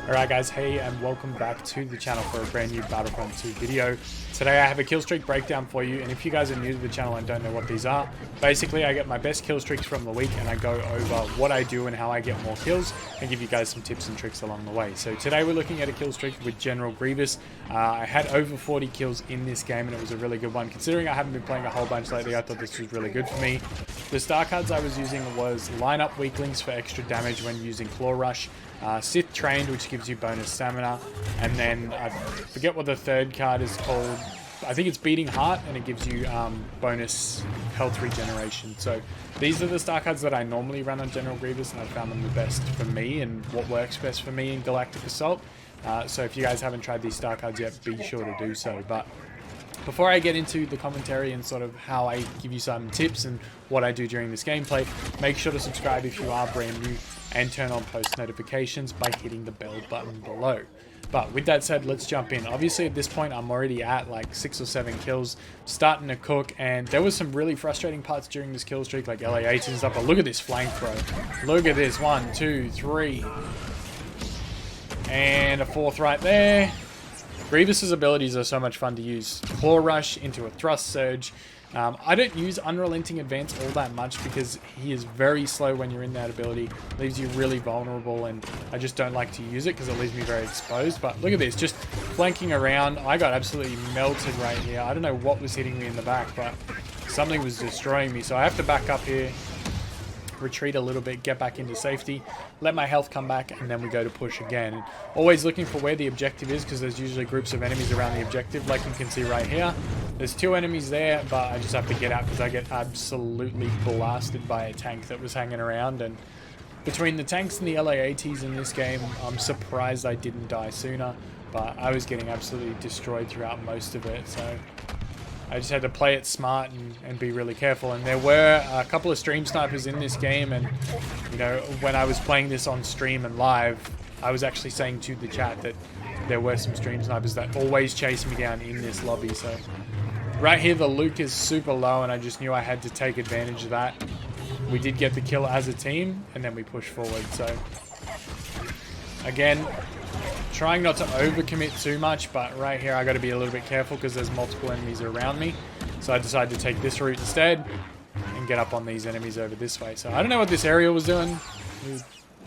Alright guys, hey and welcome back to the channel for a brand new Battlefront 2 video. Today I have a killstreak breakdown for you, and if you guys are new to the channel and don't know what these are, basically I get my best killstreaks from the week and I go over what I do and how I get more kills and give you guys some tips and tricks along the way. So today we're looking at a killstreak with General Grievous. I had over 40 kills in this game and it was a really good one. Considering I haven't been playing a whole bunch lately, I thought this was really good for me. The star cards I was using was line up weaklings for extra damage when using claw rush, Sith trained, which gives you bonus stamina, and then I forget what the third card is called. I think it's beating heart, and it gives you bonus health regeneration. So these are the star cards that I normally run on General Grievous, and I found them the best for me and what works best for me in Galactic Assault. So if you guys haven't tried these star cards yet, be sure to do so. But before I get into the commentary and sort of how I give you some tips and what I do during this gameplay, make sure to subscribe if you are brand new and turn on post notifications by hitting the bell button below. But with that said, let's jump in. Obviously at this point I'm already at like 6 or 7 kills, starting to cook, and there was some really frustrating parts during this kill streak, like LA-8s and stuff. But look at this flank throw. Look at this, 1, 2, 3. And a 4th right there. Grievous's abilities are so much fun to use. Claw rush into a thrust surge. I don't use Unrelenting Advance all that much because he is very slow when you're in that ability. Leaves you really vulnerable, and I just don't like to use it because it leaves me very exposed. But look at this, just flanking around. I got absolutely melted right here. I don't know what was hitting me in the back, but something was destroying me. So I have to back up here, retreat a little bit, get back into safety, let my health come back, and then we go to push again. And always looking for where the objective is, because there's usually groups of enemies around the objective, like you can see right here. There's 2 enemies there, but I just have to get out because I get absolutely blasted by a tank that was hanging around. And between the tanks and the LA-ATs in this game, I'm surprised I didn't die sooner, but I was getting absolutely destroyed throughout most of it. So I just had to play it smart and be really careful. And there were a couple of stream snipers in this game, and you know, when I was playing this on stream and live, I was actually saying to the chat that there were some stream snipers that always chase me down in this lobby. So right here the Luke is super low, and I just knew I had to take advantage of that. We did get the kill as a team, and then we pushed forward. So again, trying not to overcommit too much, but right here I got to be a little bit careful because there's multiple enemies around me. So I decided to take this route instead and get up on these enemies over this way. So I don't know what this aerial was doing. He was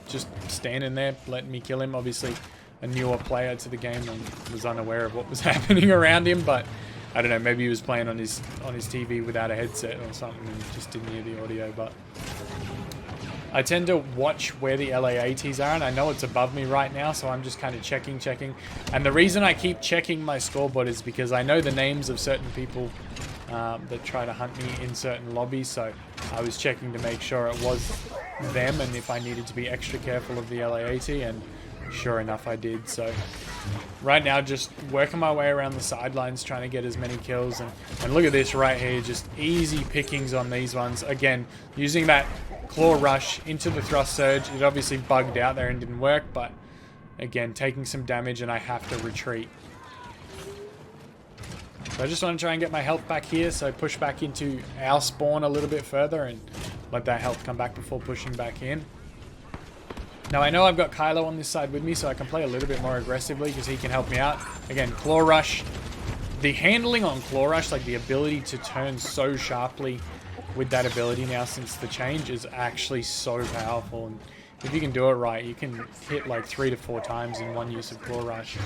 just standing there letting me kill him. Obviously a newer player to the game and was unaware of what was happening around him, but I don't know, maybe he was playing on his TV without a headset or something and just didn't hear the audio. But I tend to watch where the LA-ATs are, and I know it's above me right now, so I'm just kind of checking. And the reason I keep checking my scoreboard is because I know the names of certain people that try to hunt me in certain lobbies, so I was checking to make sure it was them and if I needed to be extra careful of the LA-AT, and sure enough I did. So right now just working my way around the sidelines trying to get as many kills, and look at this right here, just easy pickings on these ones. Again, using that claw rush into the thrust surge. It obviously bugged out there and didn't work, but again, taking some damage and I have to retreat. So I just want to try and get my health back here, so I push back into our spawn a little bit further and let that health come back before pushing back in. Now I know I've got Kylo on this side with me, so I can play a little bit more aggressively because he can help me out. Again, claw rush. The handling on claw rush, like the ability to turn so sharply with that ability now since the change, is actually so powerful. And if you can do it right, you can hit like 3 to 4 times in one use of claw rush.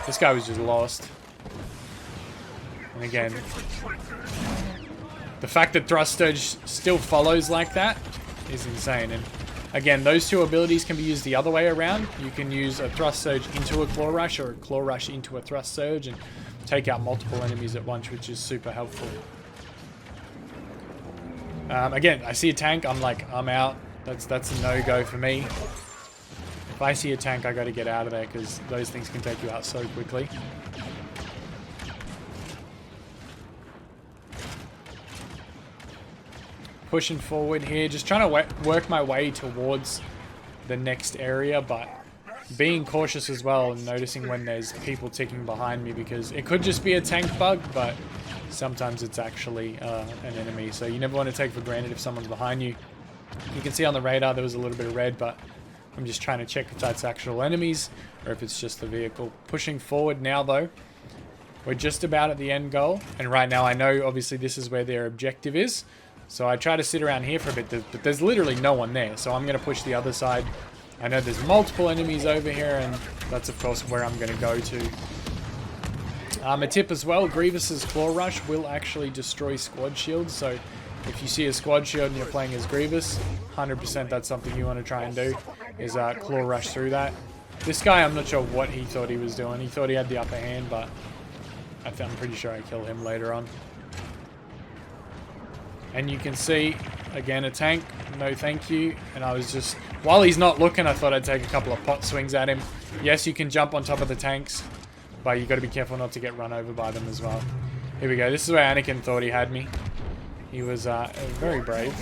This guy was just lost. And again, the fact that thrust surge still follows like that is insane. And again, those 2 abilities can be used the other way around. You can use a thrust surge into a claw rush or a claw rush into a thrust surge and take out multiple enemies at once, which is super helpful. Again, I see a tank, I'm like, I'm out. That's a no-go for me. If I see a tank, I got to get out of there because those things can take you out so quickly. Pushing forward here, just trying to work my way towards the next area, but being cautious as well and noticing when there's people ticking behind me, because it could just be a tank bug, but sometimes it's actually an enemy. So you never want to take for granted if someone's behind you. You can see on the radar there was a little bit of red, but I'm just trying to check if that's actual enemies or if it's just the vehicle. Pushing forward now though. We're just about at the end goal. And right now I know obviously this is where their objective is. So I try to sit around here for a bit, but there's literally no one there. So I'm going to push the other side. I know there's multiple enemies over here, and that's of course where I'm going to go to. A tip as well, Grievous's Claw Rush will actually destroy squad shields. So if you see a squad shield and you're playing as Grievous, 100% that's something you want to try and do, is Claw Rush through that. This guy, I'm not sure what he thought he was doing. He thought he had the upper hand, but I'm pretty sure I kill him later on. And you can see, again, a tank, no thank you. And I was just, while he's not looking, I thought I'd take a couple of pot swings at him. Yes, you can jump on top of the tanks, but you got to be careful not to get run over by them as well. Here we go. This is where Anakin thought he had me. He was very brave.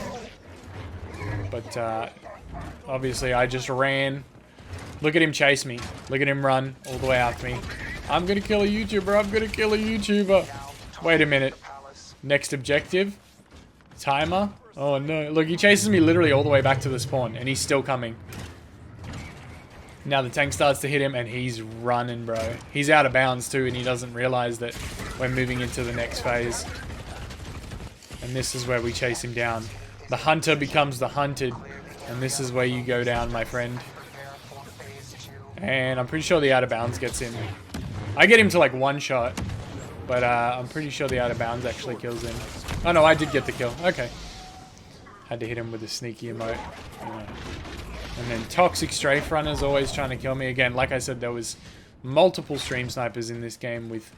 But obviously I just ran. Look at him chase me. Look at him run all the way after me. I'm going to kill a YouTuber. I'm going to kill a YouTuber. Wait a minute. Next objective. Timer. Oh no. Look, he chases me literally all the way back to the spawn. And he's still coming. Now the tank starts to hit him and he's running, bro. He's out of bounds too, and he doesn't realize that we're moving into the next phase. And this is where we chase him down. The hunter becomes the hunted. And this is where you go down, my friend. And I'm pretty sure the out of bounds gets him. I get him to like one shot. But I'm pretty sure the out of bounds actually kills him. Oh no, I did get the kill. Okay. Had to hit him with a sneaky emote. And then Toxic Strafe Runner's always trying to kill me. Again, like I said, there was multiple stream snipers in this game with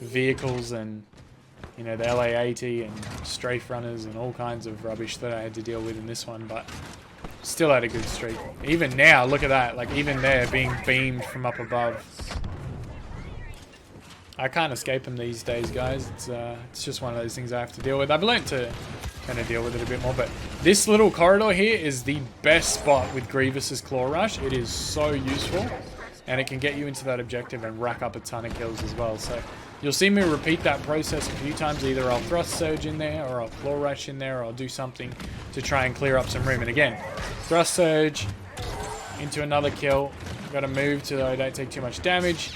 vehicles and, you know, the LA-80 and Strafe Runners and all kinds of rubbish that I had to deal with in this one, but still had a good streak. Even now, look at that. Like, even there, being beamed from up above. I can't escape them these days, guys. It's just one of those things I have to deal with. I've learned to kind of deal with it a bit more, but this little corridor here is the best spot with Grievous's Claw Rush. It is so useful, and it can get you into that objective and rack up a ton of kills as well. So you'll see me repeat that process a few times. Either I'll thrust surge in there, or I'll claw rush in there, or I'll do something to try and clear up some room. And again, thrust surge into another kill. Got to move so I don't take too much damage.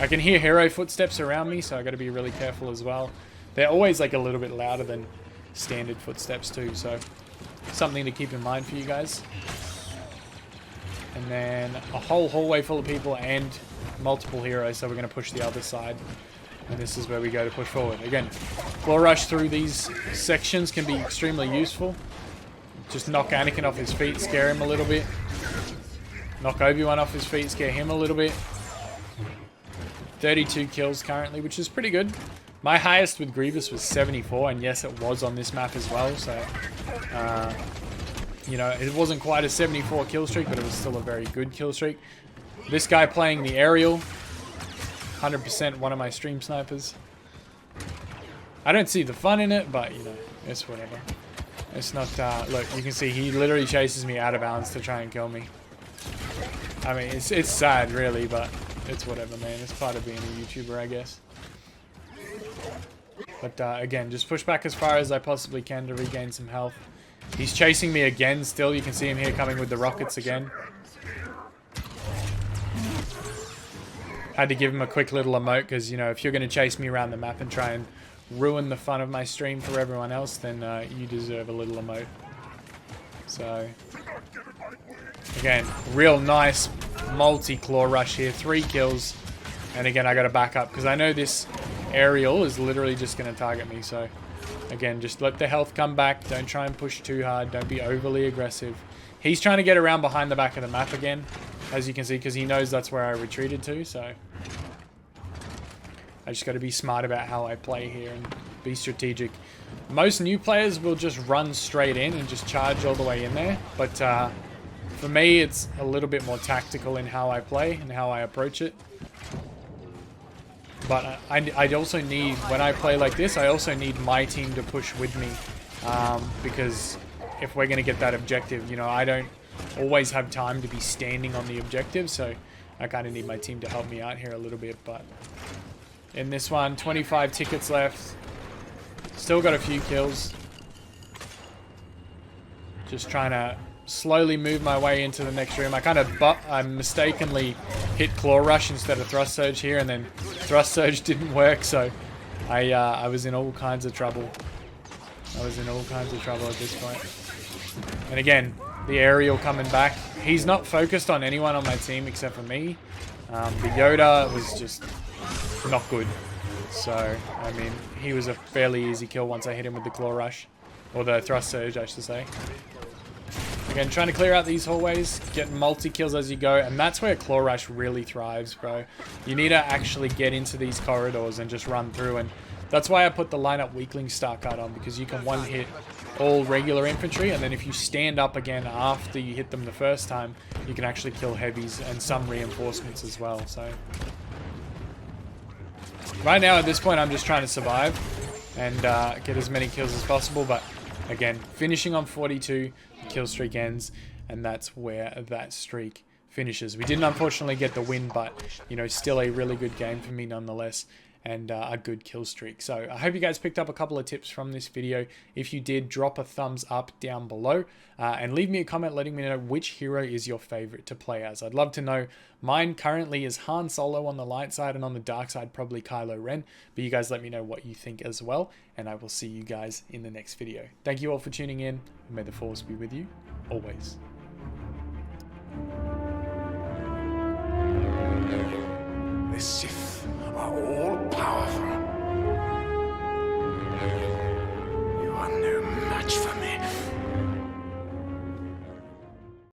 I can hear hero footsteps around me, so I got to be really careful as well. They're always like a little bit louder than standard footsteps too, so something to keep in mind for you guys. And then a whole hallway full of people and multiple heroes, so we're going to push the other side. And this is where we go to push forward. Again, claw rush through these sections can be extremely useful. Just knock Anakin off his feet, scare him a little bit. Knock Obi-Wan off his feet, scare him a little bit. 32 kills currently, which is pretty good. My highest with Grievous was 74, and yes, it was on this map as well, so you know, it wasn't quite a 74 kill streak, but it was still a very good kill streak. This guy playing the aerial, 100% one of my stream snipers. I don't see the fun in it, but you know, it's whatever. It's not, look, you can see he literally chases me out of bounds to try and kill me. I mean, it's sad really, but it's whatever, man. It's part of being a YouTuber, I guess. But again, just push back as far as I possibly can to regain some health. He's chasing me again still. You can see him here coming with the rockets again. Had to give him a quick little emote because, you know, if you're going to chase me around the map and try and ruin the fun of my stream for everyone else, then you deserve a little emote. So, again, real nice multi-claw rush here. 3 kills. And again, I got to back up because I know this aerial is literally just going to target me. So, again, just let the health come back. Don't try and push too hard. Don't be overly aggressive. He's trying to get around behind the back of the map again, as you can see, because he knows that's where I retreated to. So, I just got to be smart about how I play here and be strategic. Most new players will just run straight in and just charge all the way in there. But for me, it's a little bit more tactical in how I play and how I approach it. But I also need, when I play like this, I also need my team to push with me. Because if we're going to get that objective, you know, I don't always have time to be standing on the objective. So I kind of need my team to help me out here a little bit. But in this one, 25 tickets left. Still got a few kills. Just trying to slowly move my way into the next room. I mistakenly hit Claw Rush instead of Thrust Surge here, and then Thrust Surge didn't work, so I was in all kinds of trouble. I was in all kinds of trouble at this point. And again, the aerial coming back. He's not focused on anyone on my team except for me. The Yoda was just not good. So, I mean, he was a fairly easy kill once I hit him with the Claw Rush. Or the Thrust Surge, I should say. Again, trying to clear out these hallways, get multi-kills as you go, and that's where Claw Rush really thrives, bro. You need to actually get into these corridors and just run through, and that's why I put the lineup weakling star card on, because you can one-hit all regular infantry, and then if you stand up again after you hit them the first time, you can actually kill heavies and some reinforcements as well. So right now at this point I'm just trying to survive and get as many kills as possible, but again, finishing on 42, the kill streak ends, and that's where that streak finishes. We didn't unfortunately get the win, but you know, still a really good game for me nonetheless, and a good kill streak. So I hope you guys picked up a couple of tips from this video. If you did, drop a thumbs up down below, and leave me a comment letting me know which hero is your favorite to play as. I'd love to know. Mine currently is Han Solo on the light side, and on the dark side probably Kylo Ren, but you guys let me know what you think as well, and I will see you guys in the next video. Thank you all for tuning in, and may the Force be with you always.